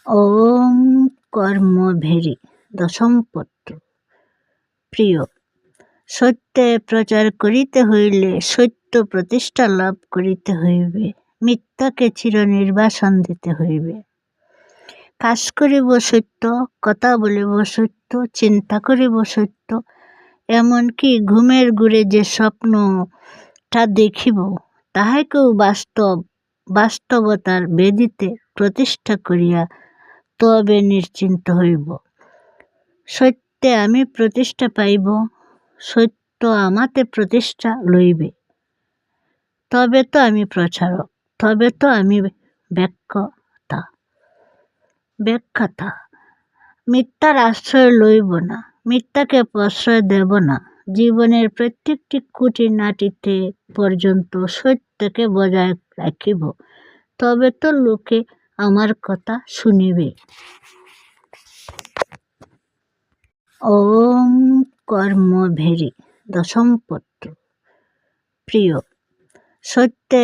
ওম কর্মভেরি দশম পত্র। প্রিয়, সত্যে প্রচার করিতে হইলে সত্য প্রতিষ্ঠা লাভ করিতে হইবে, মিথ্যাকে চিরনির্বাসন দিতে হইবে। কাজ করিব সত্য, কথা বলিব সত্য, চিন্তা করিব সত্য, এমনকি ঘুমের ঘুরে যে স্বপ্নটা দেখিব তাহাকেও বাস্তবতার বেদিতে প্রতিষ্ঠা করিয়া তবে নিশ্চিন্ত হইব। সত্যে আমি প্রতিষ্ঠা পাইব, সত্য আমাতে প্রতিষ্ঠা লইবে। তবে তো আমি প্রচারক, তবে তো আমি ব্যাখ্যাতা। মিথ্যার আশ্রয় লইব না, মিথ্যাকে প্রশ্রয় দেব না। জীবনের প্রত্যেকটি খুঁটিনাটিতে পর্যন্ত সত্যকে বজায় রাখিব, তবে তো লোকে আমার কথা শুনিবে। ওম কর্মভেরি দশম পত্র। প্রিয়, সত্যে